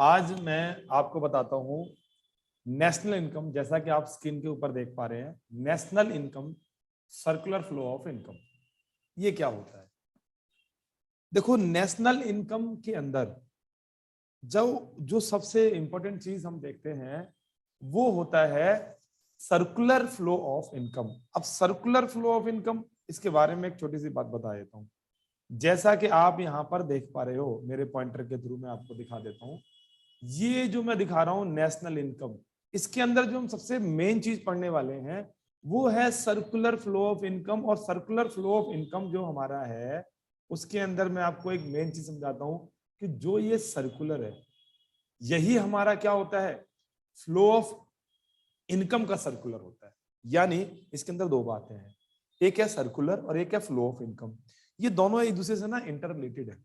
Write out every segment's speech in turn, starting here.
आज मैं आपको बताता हूं नेशनल इनकम। जैसा कि आप स्क्रीन के ऊपर देख पा रहे हैं, national income, circular flow of income, ये क्या होता है। देखो, नेशनल इनकम के अंदर जो सबसे इंपॉर्टेंट चीज हम देखते हैं वो होता है सर्कुलर फ्लो ऑफ इनकम। अब सर्कुलर फ्लो ऑफ इनकम, इसके बारे में एक छोटी सी बात बता देता हूं। जैसा कि आप यहां पर देख पा रहे हो, मेरे पॉइंटर के थ्रू मैं आपको दिखा देता हूं। ये जो मैं दिखा रहा हूं नेशनल इनकम, इसके अंदर जो हम सबसे मेन चीज पढ़ने वाले हैं वो है सर्कुलर फ्लो ऑफ इनकम। और सर्कुलर फ्लो ऑफ इनकम जो हमारा है उसके अंदर मैं आपको एक मेन चीज समझाता हूं कि जो ये सर्कुलर है यही हमारा क्या होता है, फ्लो ऑफ इनकम का सर्कुलर होता है। यानी इसके अंदर दो बातें हैं, एक है सर्कुलर और एक है फ्लो ऑफ इनकम। ये दोनों एक दूसरे से ना इंटर रिलेटेड है।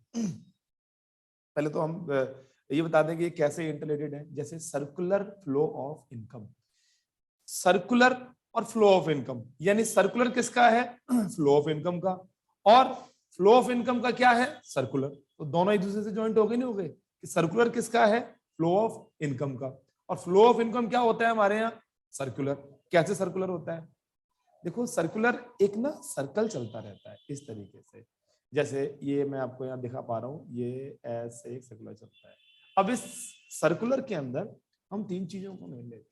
पहले तो हम ये बता दें कि ये कैसे इंटर रिलेटेड है। जैसे circular flow of income, circular और फ्लो ऑफ इनकम, यानी सर्कुलर किसका है, फ्लो ऑफ इनकम का, और फ्लो ऑफ इनकम का क्या है, सर्कुलर। तो दोनों एक दूसरे से ज्वाइंट हो गए, नहीं हो गए कि सर्कुलर किसका है, फ्लो ऑफ इनकम का, और फ्लो ऑफ इनकम क्या होता है हमारे यहाँ, सर्कुलर। कैसे सर्कुलर होता है, देखो सर्कुलर एक ना सर्कल चलता रहता है इस तरीके से। जैसे ये मैं आपको यहाँ दिखा पा रहा हूँ, ये ऐसे एक सर्कुलर चलता है। अब इस सर्कुलर के अंदर हम तीन चीजों को मिल लेते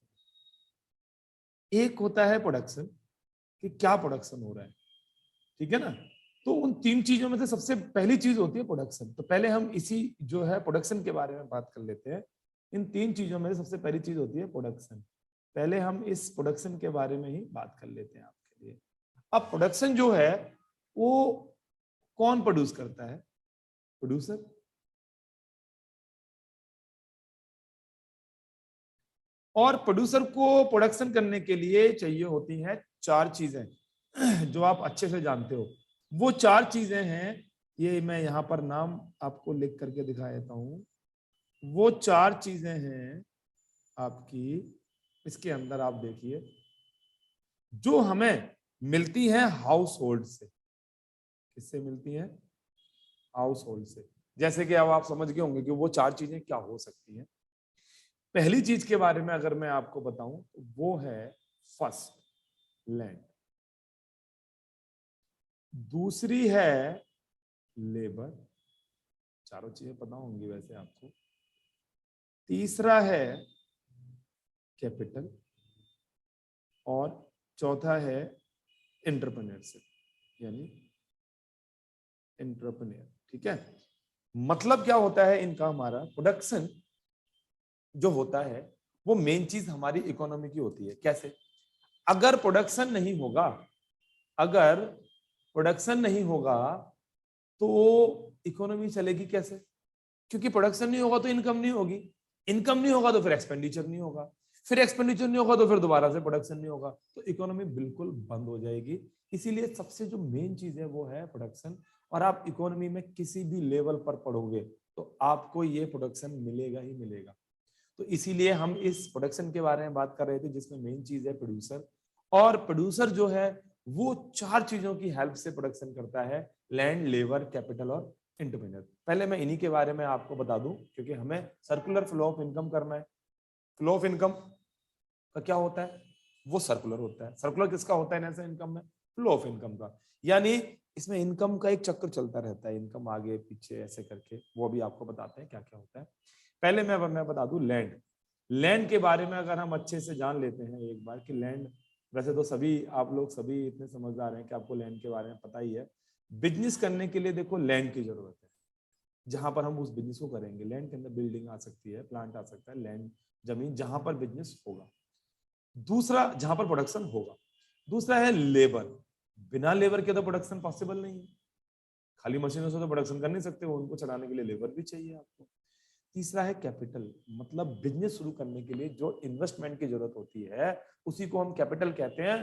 हैं। एक होता है प्रोडक्शन, कि क्या प्रोडक्शन हो रहा है, ठीक है ना। तो उन तीन चीजों में से सबसे पहली चीज होती है प्रोडक्शन। तो पहले हम इसी जो है प्रोडक्शन के बारे में बात कर लेते हैं। इन तीन चीजों में से सबसे पहली चीज होती है प्रोडक्शन। पहले हम इस प्रोडक्शन के बारे में ही बात कर लेते हैं आपके लिए। अब प्रोडक्शन जो है वो कौन प्रोड्यूस करता है, प्रोड्यूसर। और प्रोड्यूसर को प्रोडक्शन करने के लिए चाहिए होती हैं चार चीजें, जो आप अच्छे से जानते हो। वो चार चीजें हैं, ये मैं यहां पर नाम आपको लिख करके दिखा देता हूं। वो चार चीजें हैं आपकी, इसके अंदर आप देखिए, जो हमें मिलती हैं हाउस होल्ड से। किससे मिलती हैं, हाउस होल्ड से। जैसे कि अब आप समझ गए होंगे कि वो चार चीजें क्या हो सकती हैं। पहली चीज के बारे में अगर मैं आपको बताऊं तो वो है फर्स्ट, लैंड। दूसरी है लेबर, चारों चीजें पता होंगी वैसे आपको। तीसरा है कैपिटल, और चौथा है एंटरप्रेन्योरशिप, यानी एंटरप्रेन्योर। ठीक है, मतलब क्या होता है इनका, हमारा प्रोडक्शन जो होता है वो मेन चीज हमारी इकोनॉमी की होती है। कैसे, अगर प्रोडक्शन नहीं होगा, अगर प्रोडक्शन नहीं होगा तो इकोनॉमी चलेगी कैसे। क्योंकि प्रोडक्शन नहीं होगा तो इनकम नहीं होगी, इनकम नहीं होगा तो फिर एक्सपेंडिचर नहीं होगा, फिर एक्सपेंडिचर नहीं होगा तो फिर दोबारा से प्रोडक्शन नहीं होगा, तो इकोनॉमी बिल्कुल बंद हो जाएगी। इसीलिए सबसे जो मेन चीज है वो है प्रोडक्शन। और आप इकोनॉमी में किसी भी लेवल पर पढ़ोगे तो आपको ये प्रोडक्शन मिलेगा ही मिलेगा। तो इसीलिए हम इस प्रोडक्शन के बारे में बात कर रहे थे, जिसमें मेन चीज है प्रोड्यूसर। और प्रोड्यूसर जो है वो चार चीजों की हेल्प से प्रोडक्शन करता है, लैंड, लेबर, कैपिटल और एंटरप्रेन्योर। पहले मैं इन्हीं के बारे में आपको बता दूं, क्योंकि हमें सर्कुलर फ्लो ऑफ इनकम करना है। फ्लो ऑफ इनकम का क्या होता है, वो सर्कुलर होता है। सर्कुलर किसका होता है नेशनल इनकम में, फ्लो ऑफ इनकम का। यानी इसमें इनकम का एक चक्कर चलता रहता है, इनकम आगे पीछे ऐसे करके, वो भी आपको बताते हैं क्या क्या होता है। पहले मैं बता दूं लैंड। लैंड के बारे में अगर हम अच्छे से जान लेते हैं एक बार कि लैंड, वैसे तो सभी आप लोग सभी इतने समझदार हैं कि आपको लैंड के बारे में पता ही है। बिजनेस करने के लिए देखो लैंड की जरूरत है, जहां पर हम उस बिजनेस को करेंगे। लैंड के अंदर बिल्डिंग आ सकती है, प्लांट आ सकता है, लैंड जमीन जहां पर बिजनेस होगा। दूसरा, जहां पर प्रोडक्शन होगा। दूसरा है लेबर, बिना लेबर के तो प्रोडक्शन पॉसिबल नहीं है। खाली मशीनों से तो प्रोडक्शन कर नहीं सकते हो, उनको चलाने के लिए लेबर भी चाहिए आपको। तीसरा है कैपिटल, मतलब बिजनेस शुरू करने के लिए जो इन्वेस्टमेंट की जरूरत होती है उसी को हम कैपिटल कहते हैं।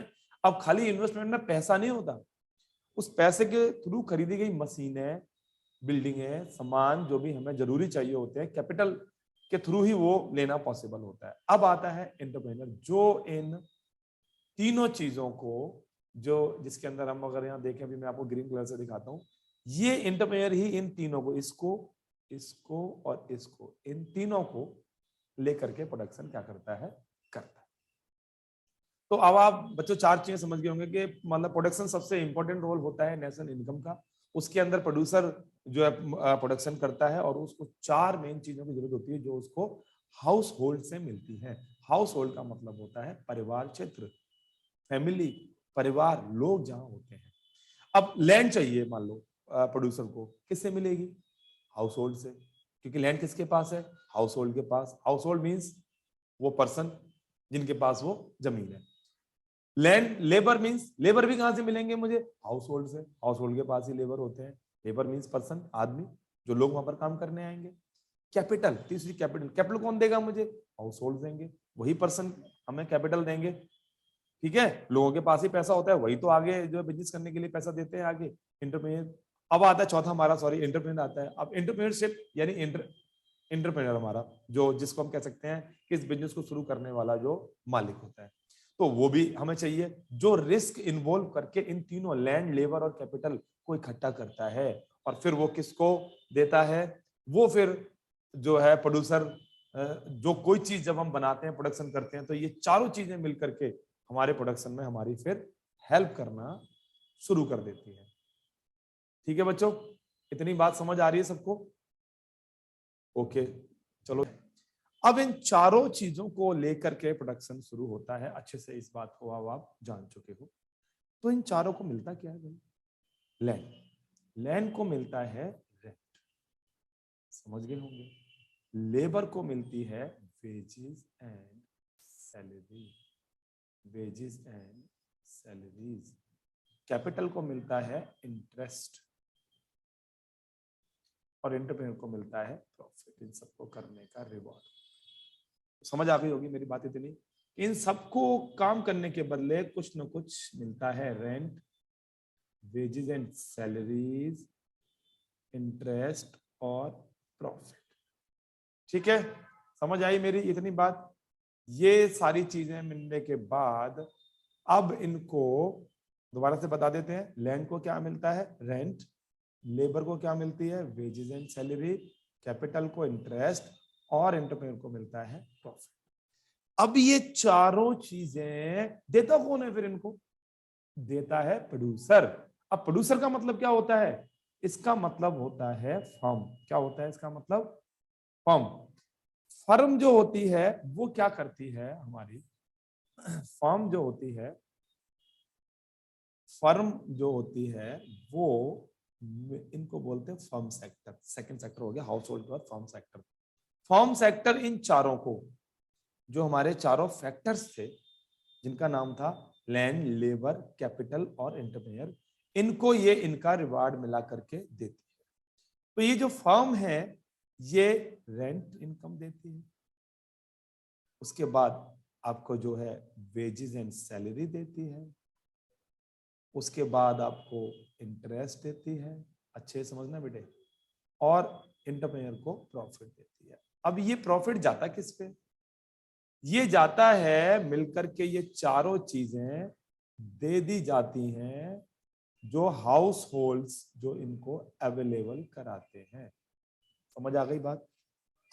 अब खाली इन्वेस्टमेंट में पैसा नहीं होता, उस पैसे के थ्रू खरीदी गई मशीनें, बिल्डिंगें, सामान जो भी हमें जरूरी चाहिए होते हैं, कैपिटल के थ्रू ही वो लेना पॉसिबल होता है। अब आता है एंटरप्रेन्योर, जो इन तीनों चीजों को, जो जिसके अंदर हम अगर यहाँ देखें, अभी मैं आपको ग्रीन कलर से दिखाता हूँ, ये एंटरप्रेन्योर ही इन तीनों को, इसको, इसको और इसको, इन तीनों को लेकर के प्रोडक्शन क्या करता है, करता है। तो अब आप बच्चों चार चीजें समझ गए होंगे कि मतलब प्रोडक्शन सबसे इंपॉर्टेंट रोल होता है नेशनल इनकम का। उसके अंदर प्रोड्यूसर जो है प्रोडक्शन करता है और उसको चार मेन चीजों की जरूरत होती है जो उसको हाउस होल्ड से मिलती है। हाउस होल्ड का मतलब होता है परिवार क्षेत्र, फैमिली, परिवार, लोग जहां होते हैं। अब लैंड चाहिए मान लो प्रोड्यूसर को, किससे मिलेगी? हाउस होल्ड से, क्योंकि लैंड किसके पास है? हाउस होल्ड के पास। हाउस होल्ड मीन्स वो पर्सन जिनके पास वो जमीन है। लैंड लेबर मींस लेबर भी कहां से मिलेंगे मुझे? हाउस होल्ड से। हाउस होल्ड के पास ही लेबर होते हैं। लेबर मींस पर्सन, आदमी, जो लोग वहां पर काम करने आएंगे। कैपिटल, तीसरी कैपिटल। कैपिटल कौन देगा मुझे? हाउस होल्ड देंगे, वही पर्सन हमें कैपिटल देंगे। ठीक है, लोगों के पास ही पैसा होता है, वही तो आगे जो बिजनेस करने के लिए पैसा देते हैं आगे, एंटरप्रेन्योर। अब आता है चौथा हमारा, सॉरी, एंटरप्रेन्योर आता है। अब एंटरप्रेन्योरशिप यानी एंटरप्रेन्योर हमारा जो, जिसको हम कह सकते हैं कि इस बिजनेस को शुरू करने वाला जो मालिक होता है, तो वो भी हमें चाहिए जो रिस्क इन्वॉल्व करके इन तीनों लैंड, लेबर और कैपिटल को इकट्ठा करता है और फिर वो किसको देता है? वो फिर जो है प्रोड्यूसर, जो कोई चीज जब हम बनाते हैं, प्रोडक्शन करते हैं, तो ये चारों चीजें मिलकर के हमारे प्रोडक्शन में हमारी फिर हेल्प करना शुरू कर देती है। ठीक है बच्चों, इतनी बात समझ आ रही है सबको? ओके, चलो। अब इन चारों चीजों को लेकर के प्रोडक्शन शुरू होता है। अच्छे से इस बात को अब आप जान चुके हो। तो इन चारों को मिलता क्या है भाई? लैंड। लैंड को मिलता है रेंट, समझ गए होंगे। लेबर को मिलती है wages and salary, wages and salaries. Capital को मिलता है इंटरेस्ट और एंटरप्रेन्योर को मिलता है प्रॉफिट। इन सबको करने का रिवॉर्ड। समझ आ गई होगी मेरी बात इतनी। इन सबको काम करने के बदले कुछ न कुछ मिलता है। Rent, wages and salaries, interest और प्रॉफिट। ठीक है, समझ आई मेरी इतनी बात? ये सारी चीजें मिलने के बाद अब इनको दोबारा से बता देते हैं। लैंड को क्या मिलता है? रेंट। लेबर को क्या मिलती है? Wages and salary. कैपिटल को इंटरेस्ट और एंटरप्रेन्योर को मिलता है प्रॉफिट। अब ये चारों चीजें देता कौन है फिर इनको? देता है प्रोड्यूसर। अब प्रोड्यूसर का मतलब क्या होता है? इसका मतलब होता है फर्म। क्या होता है इसका मतलब? फर्म। फर्म जो होती है वो क्या करती है हमारी? फर्म जो होती है, फर्म जो होती है वो, इनको बोलते हैं फर्म सेक्टर। सेकंड सेक्टर हो गया हाउस होल्ड के बाद firm sector. Firm sector in चारों को, जो हमारे चारों फैक्टर्स थे जिनका नाम था लैंड, लेबर, कैपिटल और एंटरप्रेन्योर, इनको ये इनका रिवार्ड मिला करके देती है। तो ये जो फर्म है ये रेंट इनकम देती है, उसके बाद आपको जो है वेजेस एंड सैलरी देती है, उसके बाद आपको इंटरेस्ट देती है, अच्छे समझना बेटे, और एंटरप्रेन्योर को प्रॉफिट देती है। अब ये प्रॉफिट जाता किस पे? ये जाता है मिलकर के, ये चारों चीजें दे दी जाती हैं जो हाउस होल्ड्स जो इनको अवेलेबल कराते हैं। समझ आ गई बात?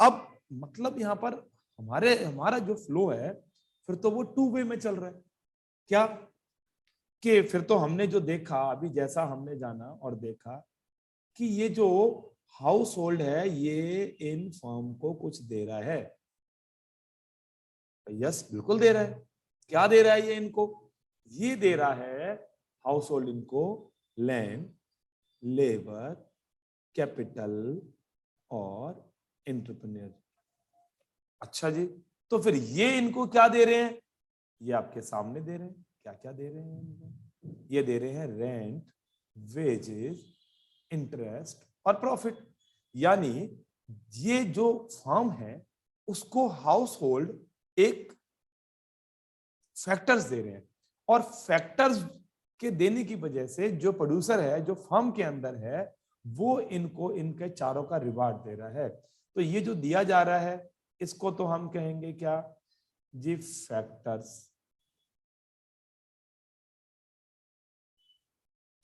अब मतलब यहां पर हमारा जो फ्लो है फिर तो वो टू वे में चल रहा है। क्या कि फिर तो हमने जो देखा अभी, जैसा हमने जाना और देखा कि ये जो हाउस होल्ड है ये इन फर्म को कुछ दे रहा है। यस, बिल्कुल दे रहा है। क्या दे रहा है ये इनको? ये दे रहा है हाउस होल्ड इनको लैंड, लेबर, कैपिटल और एंटरप्रेन्योर। अच्छा जी, तो फिर ये इनको क्या दे रहे हैं? ये आपके सामने दे रहे हैं। क्या क्या दे रहे हैं इनको? ये दे रहे हैं रेंट, वेजेस, इंटरेस्ट और प्रॉफिट। यानी ये जो फर्म है उसको हाउस होल्ड एक फैक्टर्स दे रहे हैं, और फैक्टर्स के देने की वजह से जो प्रोड्यूसर है, जो फर्म के अंदर है, वो इनको इनके चारों का रिवार्ड दे रहा है। तो ये जो दिया जा रहा है इसको तो हम कहेंगे क्या जी? फैक्टर्स।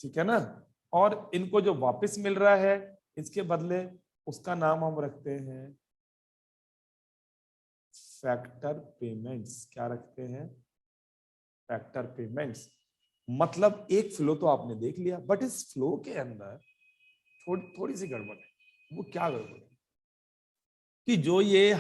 ठीक है ना? और इनको जो वापस मिल रहा है इसके बदले, उसका नाम हम रखते हैं फैक्टर पेमेंट्स। क्या रखते हैं? Factor payments. मतलब एक फ्लो तो आपने देख लिया, बट इस फ्लो के अंदर थोड़ी सी गड़बड़ है। वो क्या गड़बड़ है? कि जो ये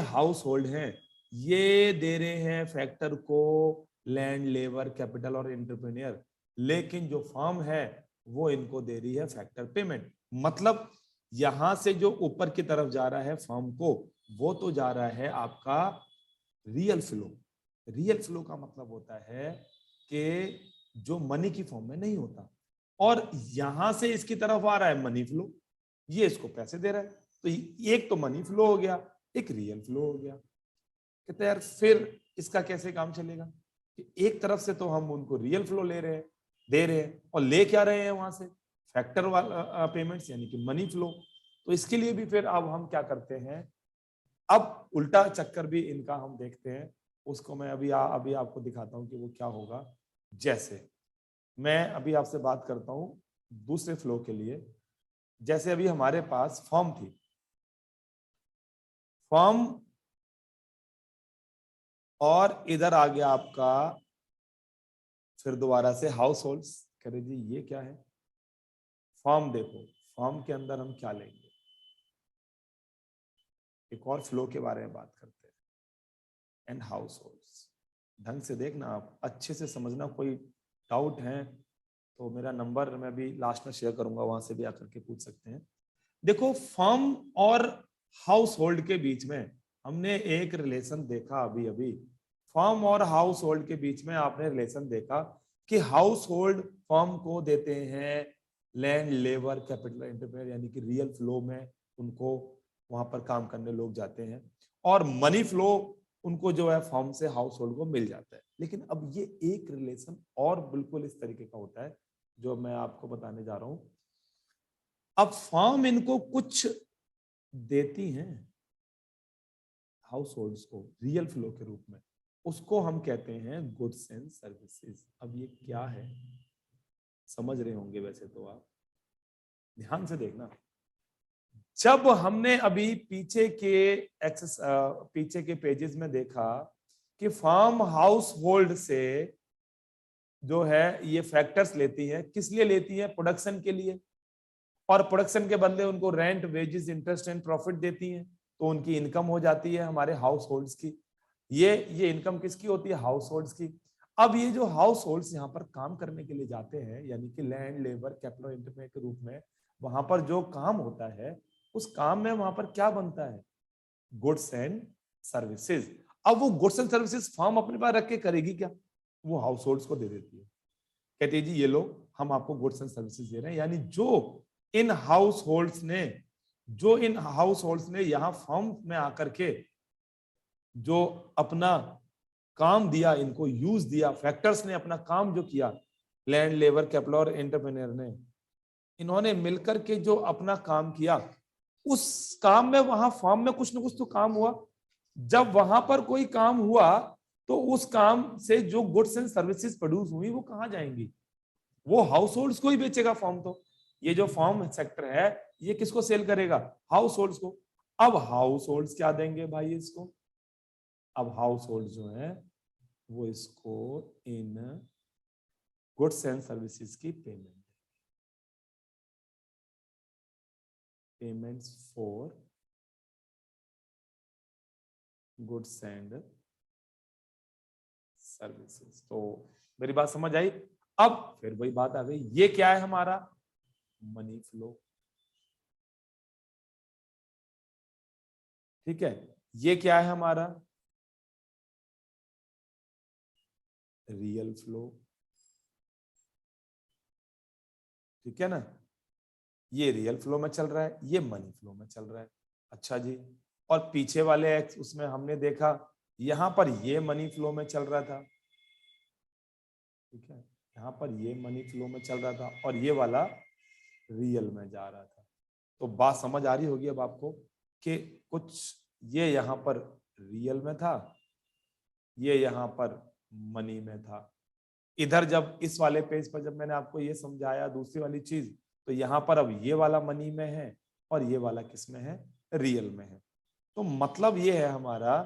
हाउस होल्ड हैं, ये दे रहे हैं फैक्टर को लैंड, लेबर, कैपिटल और एंटरप्रेन्योर, लेकिन जो फर्म है वो इनको दे रही है फैक्टर पेमेंट। मतलब यहां से जो ऊपर की तरफ जा रहा है फर्म को, वो तो जा रहा है आपका रियल फ्लो। रियल फ्लो का मतलब होता है कि जो मनी की फॉर्म में नहीं होता, और यहां से इसकी तरफ आ रहा है मनी फ्लो, ये इसको पैसे दे रहा है। तो एक तो मनी फ्लो हो गया, एक रियल फ्लो हो गया। कहते यार फिर इसका कैसे काम चलेगा कि एक तरफ से तो हम उनको रियल फ्लो ले रहे हैं, दे रहे हैं, और ले क्या रहे हैं वहां से? फैक्टर वाला पेमेंट्स, यानी कि मनी फ्लो। तो इसके लिए भी फिर अब हम क्या करते हैं, अब उल्टा चक्कर भी इनका हम देखते हैं। उसको मैं अभी आपको दिखाता हूं कि वो क्या होगा। जैसे मैं अभी आपसे बात करता हूं दूसरे फ्लो के लिए। जैसे अभी हमारे पास फॉर्म थी, फॉर्म, और इधर आ गया आपका फिर दोबारा से हाउस होल्ड्स। कह रहे जी ये क्या है? फॉर्म देखो, फॉर्म के अंदर हम क्या लेंगे? एक और फ्लो के बारे में बात करते हैं, एंड हाउस होल्ड्स। ढंग से देखना, आप अच्छे से समझना। कोई डाउट है तो मेरा नंबर मैं भी लास्ट में शेयर करूंगा, वहां से भी आकर के पूछ सकते हैं। देखो, फर्म और हाउस होल्ड के बीच में हमने एक रिलेशन देखा अभी अभी। फर्म और हाउस होल्ड के बीच में आपने रिलेशन देखा कि हाउस होल्ड फर्म को देते हैं लैंड, लेबर, कैपिटल, एंटरप्रेन्योर, यानी कि रियल फ्लो में उनको वहां पर काम करने लोग जाते हैं, और मनी फ्लो उनको जो है फर्म से हाउस होल्ड को मिल जाता है। लेकिन अब ये एक रिलेशन और बिल्कुल इस तरीके का होता है जो मैं आपको बताने जा रहा हूं। अब फर्म इनको कुछ देती हैं हाउस होल्ड्स को रियल फ्लो के रूप में, उसको हम कहते हैं गुड्स एंड सर्विसेज। अब ये क्या है समझ रहे होंगे वैसे तो आप, ध्यान से देखना। जब हमने अभी पीछे के पेजेस में देखा कि फर्म हाउस होल्ड से जो है ये फैक्टर्स लेती है, किस लिए लेती है? प्रोडक्शन के लिए, और प्रोडक्शन के बदले उनको rent, wages, interest and profit देती हैं, तो उनकी इनकम हो जाती है हमारे हाउस होल्ड्स की। ये इनकम किसकी होती है? हाउस होल्ड्स की। अब ये जो हाउस होल्ड्स यहाँ पर काम करने के लिए जाते हैं, यानी कि लैंड, लेबर, कैपिटल, एंटरप्रेन्योर के रूप में, वहां पर जो काम होता है, उस काम में वहां पर क्या बनता है? Goods and services. अब वो गुड्स एंड सर्विसेज फर्म अपने पास रख के करेगी क्या? वो हाउस होल्ड्स को दे देती है। कहती है जी ये लो, हम आपको गुड्स एंड सर्विसेज दे रहे हैं। यानी जो इन हाउस होल्ड्स ने यहाँ फर्म में आकर के जो अपना काम दिया, इनको यूज दिया, फैक्टर्स ने अपना काम जो किया, लैंड, लेबर, कैपिटल और एंटरप्रेन्योर ने, इन्होंने मिलकर के जो अपना काम किया, उस काम में वहां फर्म में कुछ ना कुछ तो काम हुआ। जब वहां पर कोई काम हुआ तो उस काम से जो गुड्स एंड सर्विसेज प्रोड्यूस हुई वो कहां जाएंगी? वो हाउस होल्ड्स को ही बेचेगा फर्म। तो ये जो फर्म सेक्टर है ये किसको सेल करेगा? हाउस होल्ड्स को। अब हाउस होल्ड्स क्या देंगे भाई इसको? अब हाउस होल्ड जो है वो इसको इन गुड्स एंड सर्विसेज की payments for goods and services. तो मेरी बात समझ आई? अब फिर वही बात आ गई, ये क्या है हमारा? Money flow. ठीक है, ये क्या है हमारा? Real flow. ठीक है ना, ये रियल फ्लो में चल रहा है, ये मनी फ्लो में चल रहा है। अच्छा जी, और पीछे वाले एक्स उसमें हमने देखा यहां पर ये मनी फ्लो में चल रहा था। ठीक है, यहाँ पर ये मनी फ्लो में चल रहा था और ये वाला रियल में जा रहा था। तो बात समझ आ रही होगी अब आपको कि कुछ ये यहाँ पर रियल में था, ये यहाँ पर मनी में था। इधर जब इस वाले पेज पर जब मैंने आपको ये समझाया दूसरी वाली चीज, तो यहाँ पर अब ये वाला मनी में है और ये वाला किस में है? रियल में है। तो मतलब ये है हमारा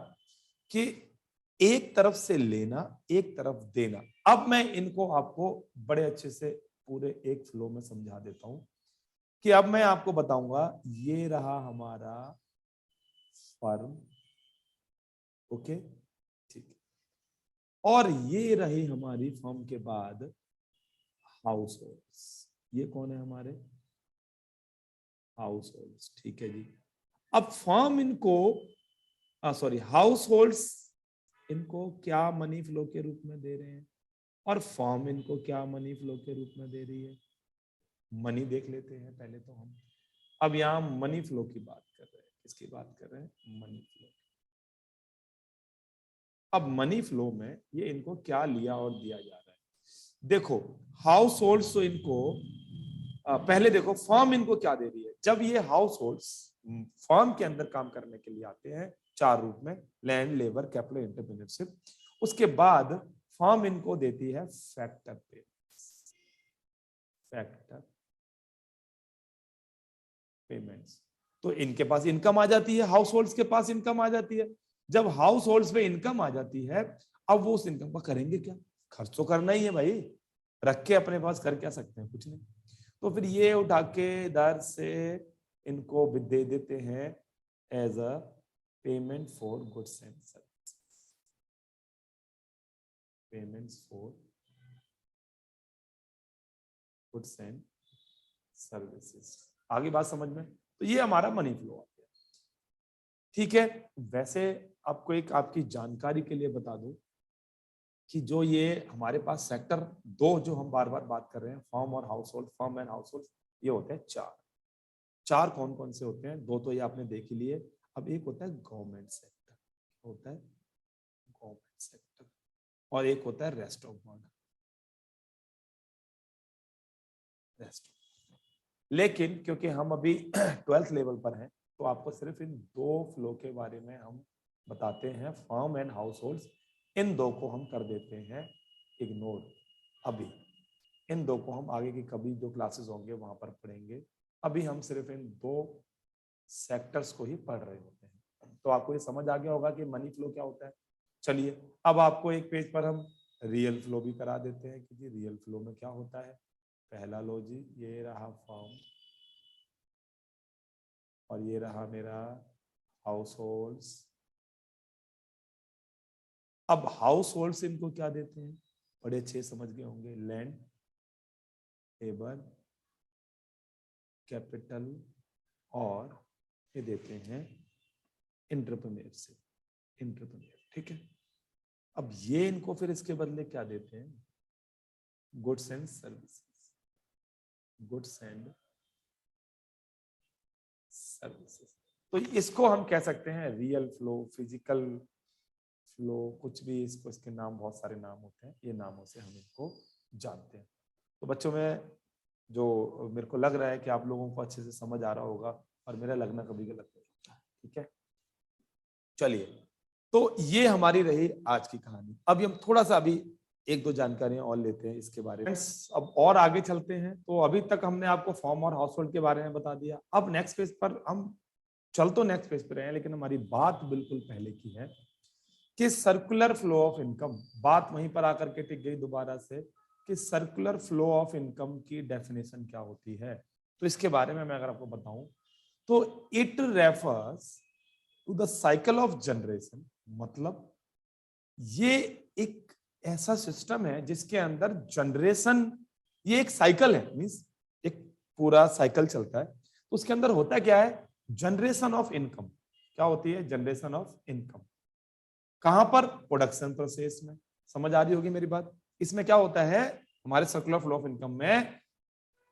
कि एक तरफ से लेना, एक तरफ देना। अब मैं इनको आपको बड़े अच्छे से पूरे एक फ्लो में समझा देता हूं कि अब मैं आपको बताऊंगा, ये रहा हमारा फर्म, ओके, ठीक है, और ये रही हमारी फर्म के बाद हाउस होल्ड्स। ये कौन है हमारे हाउस होल्ड्स, ठीक है जी। अब फर्म इनको सॉरी हाउस होल्ड्स इनको क्या मनी फ्लो के रूप में दे रहे हैं, और फर्म इनको क्या मनी फ्लो के रूप में दे रही है। मनी देख लेते हैं पहले तो हम। अब यहां मनी फ्लो की बात कर रहे हैं, किसकी बात कर रहे हैं, मनी फ्लो। अब मनी फ्लो में ये इनको क्या लिया और दिया जा रहा है। देखो हाउस होल्ड्स तो इनको पहले देखो फर्म इनको क्या दे रही है। जब ये हाउस होल्ड्स फर्म के अंदर काम करने के लिए आते हैं 4 रूप में, लैंड, लेबर, कैपिटल, एंटरप्रेन्योरशिप, उसके बाद फर्म इनको देती है फैक्टर पेमेंट्स। तो इनके पास इनकम आ जाती है, हाउस होल्ड्स के पास इनकम आ जाती है। जब हाउस होल्ड्स में इनकम आ जाती है, अब वो उस इनकम का करेंगे क्या, खर्च तो करना ही है भाई, रख के अपने पास कर क्या सकते हैं, कुछ नहीं। तो फिर ये उठा के दर से इनको दे देते हैं as a payment for goods and service, payments for goods and services. आगे बात समझ में। तो ये हमारा मनी फ्लो आ गया, ठीक है। वैसे आपको एक आपकी जानकारी के लिए बता दूं कि जो ये हमारे पास सेक्टर 2 जो हम बार बार बात कर रहे हैं, फर्म और house hold, firm and house hold, ये होते हैं 4। 4 कौन कौन से होते हैं, 2 तो ये आपने देख ही लिए। अब एक होता है गवर्नमेंट सेक्टर, होता है गवर्नमेंट सेक्टर, और एक होता है रेस्ट ऑफ वर्ल्ड, रेस्ट। लेकिन क्योंकि हम अभी 12th लेवल पर हैं, तो आपको सिर्फ इन 2 फ्लो के बारे में हम बताते हैं, फर्म एंड हाउस होल्ड। इन 2 को हम कर देते हैं इग्नोर अभी। इन 2 को हम आगे की कभी जो क्लासेस होंगे वहां पर पढ़ेंगे। अभी हम सिर्फ इन 2 सेक्टर्स को ही पढ़ रहे होते हैं। तो आपको ये समझ आ गया होगा कि मनी फ्लो क्या होता है। चलिए अब आपको एक पेज पर हम रियल फ्लो भी करा देते हैं कि जी रियल फ्लो में क्या होता है। पहला लो जी, ये रहा फर्म और ये रहा मेरा हाउस होल्ड्स। अब हाउस होल्ड्स इनको क्या देते हैं, बड़े अच्छे समझ गए होंगे, लैंड, लेबर, कैपिटल, और ये देते हैं एंटरप्रेन्योरशिप, ठीक है। अब ये इनको फिर इसके बदले क्या देते हैं, goods and services, goods and services. तो इसको हम कह सकते हैं रियल फ्लो, फिजिकल फ्लो, कुछ भी इसको, इसके नाम बहुत सारे नाम होते हैं, ये नामों से हम इनको जानते हैं। तो बच्चों में जो मेरे को लग रहा है कि आप लोगों को अच्छे से समझ आ रहा होगा, और मेरा लगना कभी गलत नहीं होता है, ठीक है। चलिए तो ये हमारी रही आज की कहानी। अभी हम थोड़ा सा अभी 1-2 जानकारियां और लेते हैं इसके बारे में। अब और आगे चलते हैं। तो अभी तक हमने आपको फॉर्म और हाउस होल्ड के बारे में बता दिया। अब नेक्स्ट पेज पर हम चल तो नेक्स्ट पेज पर रहे हैं, लेकिन हमारी बात बिल्कुल पहले की है कि सर्कुलर फ्लो ऑफ इनकम। बात वहीं पर आकर के टिक गई दोबारा से कि सर्कुलर फ्लो ऑफ इनकम की डेफिनेशन क्या होती है। तो इसके बारे में मैं अगर आपको बताऊं तो it refers to the cycle of generation. मतलब ये एक ऐसा सिस्टम है जिसके अंदर जनरेशन, ये एक साइकिल है, मींस एक पूरा साइकिल चलता है। तो उसके अंदर होता क्या है, जनरेशन ऑफ इनकम। क्या होती है, जनरेशन ऑफ इनकम। कहां पर, प्रोडक्शन प्रोसेस में। समझ आ रही होगी मेरी बात। इसमें क्या होता है, हमारे सर्कुलर फ्लो ऑफ इनकम में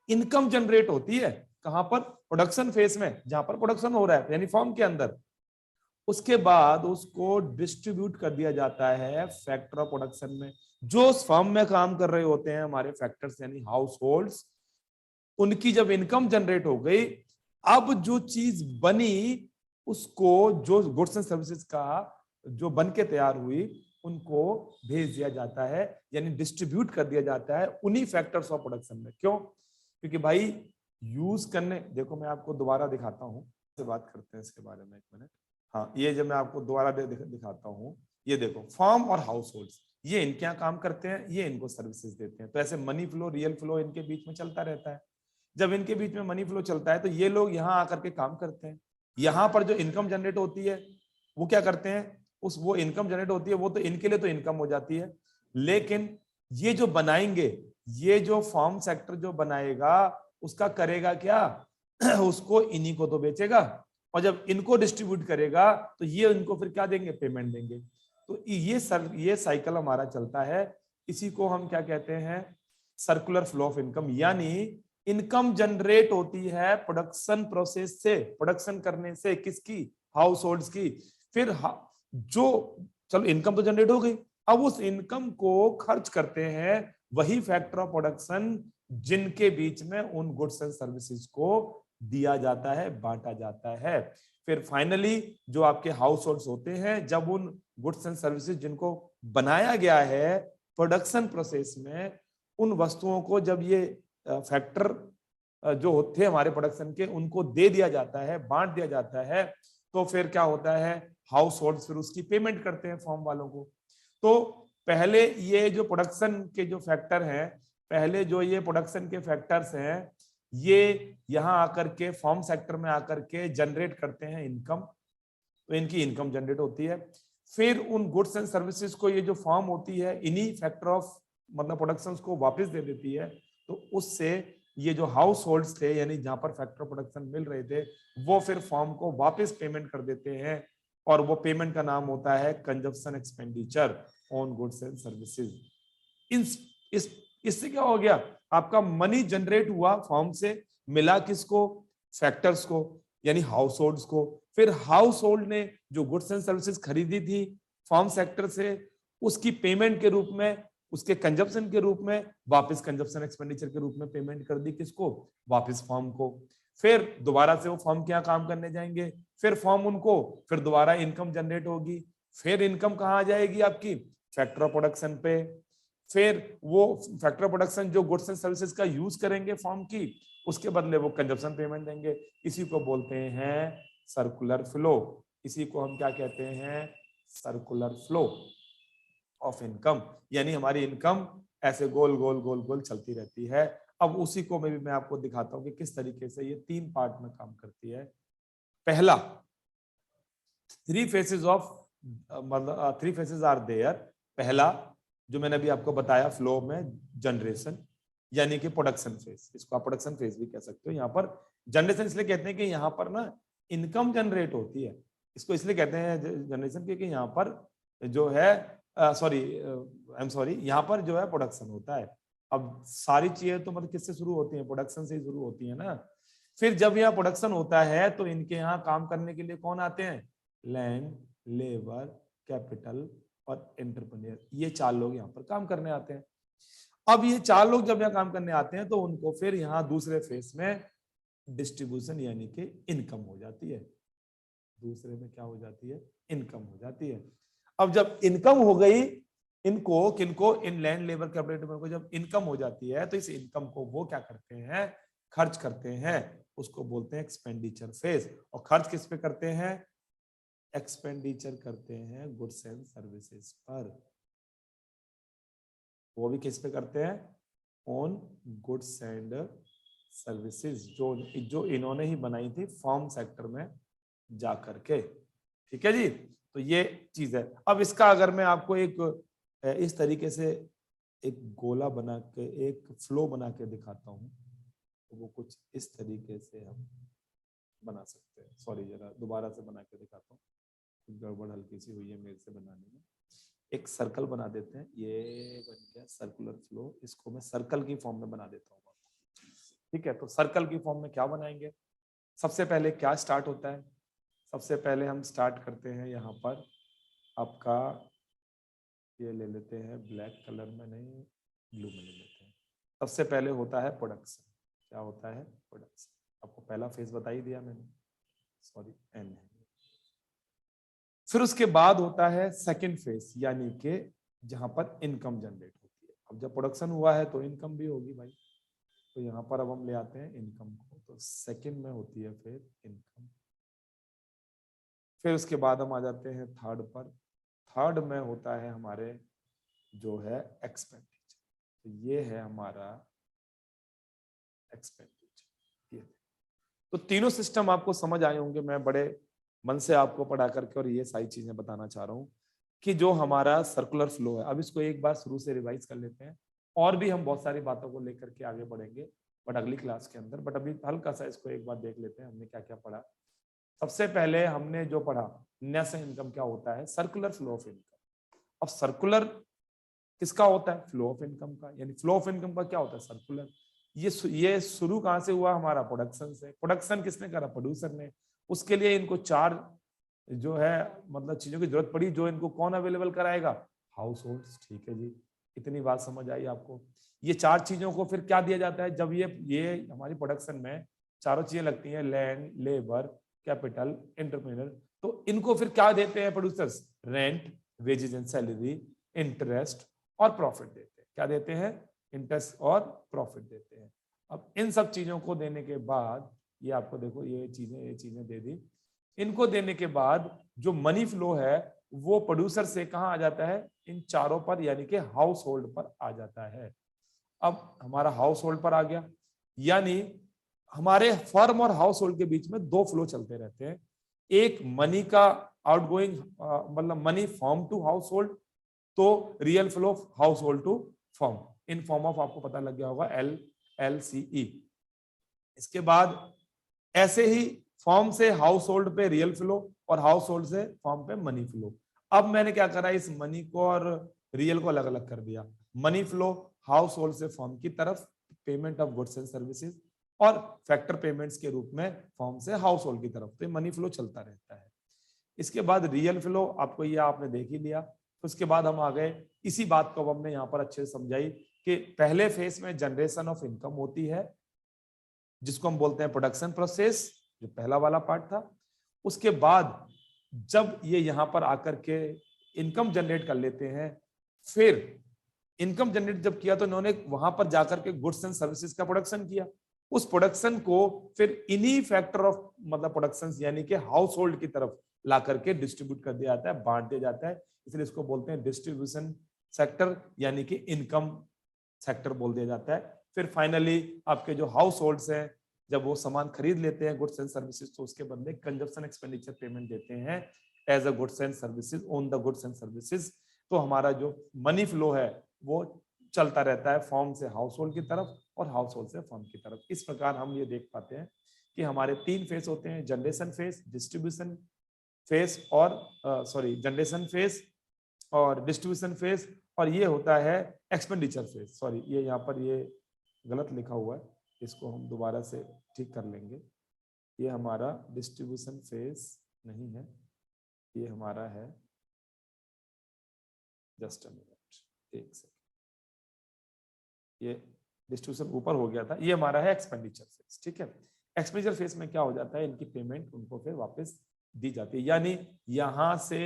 इनकम जनरेट होती है कहां पर, प्रोडक्शन फेज में, जहां पर प्रोडक्शन हो रहा है यानी फॉर्म के अंदर। उसके बाद उसको डिस्ट्रीब्यूट कर दिया जाता है फैक्टर ऑफ प्रोडक्शन में। जो उस फर्म में काम कर रहे होते हैं हमारे फैक्टर्स यानी हाउस होल्ड्स, उनकी जब इनकम जनरेट हो गई, अब जो चीज बनी उसको, जो गुड्स एंड सर्विसेज का जो बन के तैयार हुई, उनको भेज दिया जाता है, यानी डिस्ट्रीब्यूट कर दिया जाता है उन्हीं फैक्टर्स ऑफ प्रोडक्शन में। क्यों, क्योंकि भाई यूज करने, देखो मैं आपको दोबारा दिखाता हूं, बात करते हैं इसके बारे में 1 मिनट। हाँ, ये जब मैं आपको दोबारा दिखाता हूँ, ये देखो फर्म और हाउस होल्ड्स, ये इनके यहाँ काम करते हैं, ये इनको सर्विसेज देते हैं। तो ऐसे मनी फ्लो, रियल फ्लो इनके बीच में चलता रहता है। जब इनके बीच में मनी फ्लो चलता है तो ये लोग यहाँ आकर के काम करते हैं। यहाँ पर जो इनकम जनरेट होती है वो क्या करते हैं, वो इनकम जनरेट होती है वो तो इनके लिए तो इनकम हो जाती है, लेकिन ये जो बनाएंगे, ये जो फार्म सेक्टर जो बनाएगा उसका करेगा क्या उसको इन्हीं को तो बेचेगा, और जब इनको डिस्ट्रीब्यूट करेगा तो ये इनको फिर क्या देंगे, पेमेंट देंगे। तो ये साइकिल हमारा चलता है। इसी को हम क्या कहते हैं, सर्कुलर फ्लो ऑफ इनकम। यानी इनकम जनरेट होती है प्रोडक्शन प्रोसेस से, प्रोडक्शन करने से, किसकी, हाउस होल्ड्स की। फिर जो, चलो इनकम तो जनरेट हो गई, अब उस इनकम को खर्च करते हैं वही फैक्टर ऑफ प्रोडक्शन जिनके बीच में उन गुड्स एंड सर्विसेज को दिया जाता है, बांटा जाता है। फिर फाइनली जो आपके हाउस होल्ड्स होते हैं, जब उन गुड्स एंड सर्विसेज जिनको बनाया गया है प्रोडक्शन प्रोसेस में, उन वस्तुओं को जब ये फैक्टर जो होते हैं हमारे प्रोडक्शन के, उनको दे दिया जाता है, बांट दिया जाता है, तो फिर क्या होता है, हाउस होल्ड फिर उसकी पेमेंट करते हैं फॉर्म वालों को। तो पहले ये जो प्रोडक्शन के जो फैक्टर हैं, पहले जो ये प्रोडक्शन के फैक्टर्स हैं, ये यहाँ आकर के फॉर्म सेक्टर में आकर के जनरेट करते हैं इनकम, तो इनकी इनकम जनरेट होती है। फिर उन गुड्स एंड सर्विसेज को ये जो फॉर्म होती है इन्हीं फैक्टर ऑफ मतलब प्रोडक्शन को वापस दे देती है। तो उससे ये जो हाउस होल्ड्स थे, यानी जहां पर फैक्टर प्रोडक्शन मिल रहे थे, वो फिर फॉर्म को वापस पेमेंट कर देते हैं, और वो पेमेंट का नाम होता है consumption expenditure on goods and services. इस इससे क्या हो गया, आपका मनी जनरेट हुआ फॉर्म से, मिला किसको, फैक्टर्स को, यानी हाउस होल्ड्स को। फिर हाउस होल्ड ने जो गुड्स एंड सर्विसेज खरीदी थी फॉर्म सेक्टर से, उसकी पेमेंट के रूप में, उसके कंजप्शन के रूप में वापस कंजप्शन एक्सपेंडिचर के रूप में पेमेंट कर दी किसको, वापस फॉर्म को। फिर दोबारा से वो फॉर्म के यहाँ काम करने जाएंगे, फिर फॉर्म उनको, फिर दोबारा इनकम जनरेट होगी, फिर इनकम कहाँ आ जाएगी आपकी, फैक्टर ऑफ प्रोडक्शन पे। फिर वो फैक्टर ऑफ प्रोडक्शन जो गुड्स एंड सर्विसेज का यूज करेंगे फॉर्म की, उसके बदले वो कंजप्शन पेमेंट देंगे। इसी को बोलते हैं सर्कुलर फ्लो। इसी को हम क्या कहते हैं, सर्कुलर फ्लो ऑफ इनकम। यानी हमारी इनकम ऐसे गोल गोल गोल गोल चलती रहती है। अब उसी को मैं आपको दिखाता हूं कि किस तरीके से ये 3 पार्ट में काम करती है। पहला, 3 फेसेस ऑफ मतलब 3 फेसेस आर देयर। पहला जो मैंने अभी आपको बताया फ्लो में, जनरेशन, यानी कि प्रोडक्शन फेज, इसको आप प्रोडक्शन फेज भी कह सकते हो। यहाँ पर जनरेशन इसलिए कहते हैं कि यहाँ पर ना इनकम जनरेट होती है। इसको इसलिए कहते हैं जनरेशन क्योंकि यहाँ पर जो है आई एम सॉरी, यहाँ पर जो है प्रोडक्शन होता है। अब सारी चीजें तो मतलब किससे शुरू होती है, प्रोडक्शन से ही शुरू होती है ना। फिर जब यहाँ प्रोडक्शन होता है तो इनके यहाँ काम करने के लिए कौन आते हैं, लैंड, लेबर, कैपिटल और एंटरप्रेन्योर, ये 4 लोग यहाँ पर काम करने आते हैं। अब ये 4 लोग जब यहाँ काम करने आते हैं तो उनको फिर यहाँ दूसरे फेस में डिस्ट्रीब्यूशन यानी कि इनकम हो जाती है। दूसरे में क्या हो जाती है, इनकम हो जाती है। अब जब इनकम हो गई, इनको किनको, इन लैंड, लेबर, कैपिटल को जब इनकम हो जाती है तो इस इनकम को वो क्या करते हैं, खर्च करते हैं। उसको बोलते हैं एक्सपेंडिचर फेज। और खर्च किस पे करते हैं, एक्सपेंडिचर करते हैं गुड्स एंड सर्विसेज पर। वो भी किस पे करते हैं, ऑन गुड्स एंड सर्विसेज, जो इन्होंने ही बनाई थी फॉर्म सेक्टर में जा करके। ठीक है जी, तो ये चीज है। अब इसका अगर मैं आपको एक इस तरीके से एक गोला बना के, एक फ्लो बना के दिखाता हूं, तो वो कुछ इस तरीके से हम बना सकते हैं। सॉरी, जरा दोबारा से बना के दिखाता हूँ, गड़बड़ हल्की सी हुई है मेरे से बनाने में। एक सर्कल बना देते हैं, ये बन गया सर्कुलर फ्लो। इसको मैं सर्कल की फॉर्म में बना देता हूँ। ठीक है, तो सर्कल की फॉर्म में क्या बनाएंगे, सबसे पहले क्या स्टार्ट होता है, सबसे पहले हम स्टार्ट करते हैं यहाँ पर आपका, ये ले लेते हैं ब्लैक कलर में, नहीं ब्लू में ले लेते हैं। सबसे पहले होता है प्रोडक्शन। क्या होता है, प्रोडक्शन। आपको पहला फेज बता ही दिया मैंने, सॉरी एन है। फिर उसके बाद होता है सेकंड फेज, यानी कि जहां पर इनकम जनरेट होती है। अब जब प्रोडक्शन हुआ है तो इनकम भी होगी भाई, तो यहाँ पर अब हम ले आते हैं इनकम को। तो सेकंड में होती है फिर इनकम। फिर उसके बाद हम आ जाते हैं थर्ड पर। थर्ड में होता है हमारे जो है एक्सपेंडिचर। तो ये है हमारा एक्सपेंडिचर। ये तो तीनों सिस्टम आपको समझ आए होंगे। मैं बड़े मन से आपको पढ़ा करके और ये सारी चीजें बताना चाह रहा हूँ कि जो हमारा सर्कुलर फ्लो है, अब इसको एक बार शुरू से रिवाइज कर लेते हैं। और भी हम बहुत सारी बातों को लेकर के आगे बढ़ेंगे बट अगली क्लास के अंदर। बट अभी हल्का सा इसको एक बार देख लेते हैं हमने क्या क्या पढ़ा। सबसे पहले हमने जो पढ़ा नेशनल इनकम क्या होता है, सर्कुलर फ्लो ऑफ इनकम। अब सर्कुलर किसका होता है, फ्लो ऑफ इनकम का। यानी फ्लो ऑफ इनकम का क्या होता है, सर्कुलर। ये शुरू कहां से हुआ, हमारा प्रोडक्शन से। प्रोडक्शन किसने करा, प्रोड्यूसर ने। उसके लिए इनको चार जो है मतलब चीजों की जरूरत पड़ी, जो इनको कौन अवेलेबल कराएगा, हाउस होल्ड्स। ठीक है जी, इतनी बात समझ आई आपको। ये चार चीजों को फिर क्या दिया जाता है, जब ये हमारी प्रोडक्शन में चारों चीजें लगती हैं, लैंड, लेबर, कैपिटल, एंटरप्रेन्योर। तो इनको फिर क्या देते हैं producers, rent, wages and salary, interest और प्रॉफिट देते हैं। क्या देते हैं, इंटरेस्ट और प्रॉफिट देते हैं। अब इन सब चीजों को देने के बाद ये आपको देखो ये चीजें दे दी। इनको देने के बाद जो मनी फ्लो है वो प्रोड्यूसर से कहां आ जाता है, इन चारों पर यानी कि हाउस होल्ड पर आ जाता है। अब हमारा हाउस होल्ड पर आ गया, यानी हमारे फर्म और हाउस होल्ड के बीच में दो फ्लो चलते रहते हैं। एक मनी का आउटगोइंग मतलब money form to household, तो real flow household to form in form of, आपको पता लग गया होगा, LLCE। इसके बाद ऐसे ही फॉर्म से हाउस होल्ड पे रियल फ्लो और हाउस होल्ड से फॉर्म पे मनी फ्लो। अब मैंने क्या करा, इस मनी को और रियल को अलग अलग कर दिया। मनी फ्लो हाउस होल्ड से फॉर्म की तरफ, payment of goods and services, और फैक्टर पेमेंट्स के रूप में फॉर्म से हाउस होल्ड की तरफ। तो मनी फ्लो चलता रहता है। इसके बाद रियल फ्लो, आपको ये आपने देख ही लिया। उसके बाद हम आ गए, इसी बात को हमने यहाँ पर अच्छे से समझाई कि पहले फेज में जनरेशन ऑफ इनकम होती है, जिसको हम बोलते हैं प्रोडक्शन प्रोसेस, जो पहला वाला पार्ट था। उसके बाद जब ये यहां पर आकर के इनकम जनरेट कर लेते हैं, फिर इनकम जनरेट जब किया तो इन्होंने वहां पर जाकर के गुड्स एंड सर्विसेज का प्रोडक्शन किया। उस प्रोडक्शन को फिर इन्हीं फैक्टर ऑफ मतलब प्रोडक्शन यानी कि हाउस होल्ड की तरफ ला करके डिस्ट्रीब्यूट कर दिया जाता है, बांट दिया जाता है। इसलिए इसको बोलते हैं डिस्ट्रीब्यूशन सेक्टर यानी कि इनकम सेक्टर बोल दिया जाता है। फिर फाइनली आपके जो हाउस होल्ड्स हैं, जब वो सामान खरीद लेते हैं गुड्स एंड सर्विसेज, तो उसके बदले कंजप्शन एक्सपेंडिचर पेमेंट देते हैं as a goods and services on the goods and services. तो हमारा जो मनी फ्लो है वो चलता रहता है फॉर्म से हाउस होल्ड की तरफ और हाउस होल्ड से फॉर्म की तरफ। इस प्रकार हम ये देख पाते हैं कि हमारे तीन फेज होते हैं, जनरेशन फेज, डिस्ट्रीब्यूशन फेज और जनरेशन फेज और डिस्ट्रीब्यूशन फेज, और ये होता है एक्सपेंडिचर फेज। सॉरी, ये यहाँ पर ये गलत लिखा हुआ है, इसको हम दोबारा से ठीक कर लेंगे। ये हमारा डिस्ट्रीब्यूशन फेज नहीं है, ये हमारा है, जस्ट अ मिनट, एक सेकंड, ये डिस्ट्रीब्यूशन ऊपर हो गया था, ये हमारा है एक्सपेंडिचर फेज। ठीक है, एक्सपेंडिचर फेज में क्या हो जाता है, इनकी पेमेंट उनको फिर वापस दी जाती है। यानी यहां से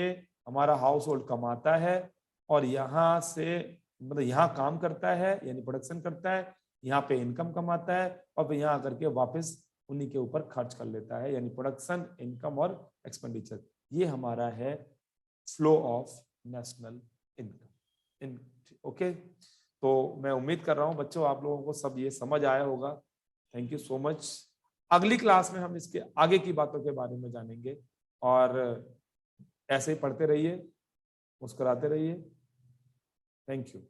हमारा हाउस होल्ड कमाता है और यहां से मतलब यहाँ काम करता है यानी प्रोडक्शन करता है, यहाँ पे इनकम कमाता है और फिर यहाँ आकर के वापस उन्हीं के ऊपर खर्च कर लेता है। यानी प्रोडक्शन, इनकम और एक्सपेंडिचर, ये हमारा है flow of national income. Okay, तो मैं उम्मीद कर रहा हूँ बच्चों आप लोगों को सब ये समझ आया होगा। Thank you so much. अगली क्लास में हम इसके आगे की बातों के बारे में जानेंगे, और ऐसे ही पढ़ते रहिए, मुस्कुराते रहिए। Thank you.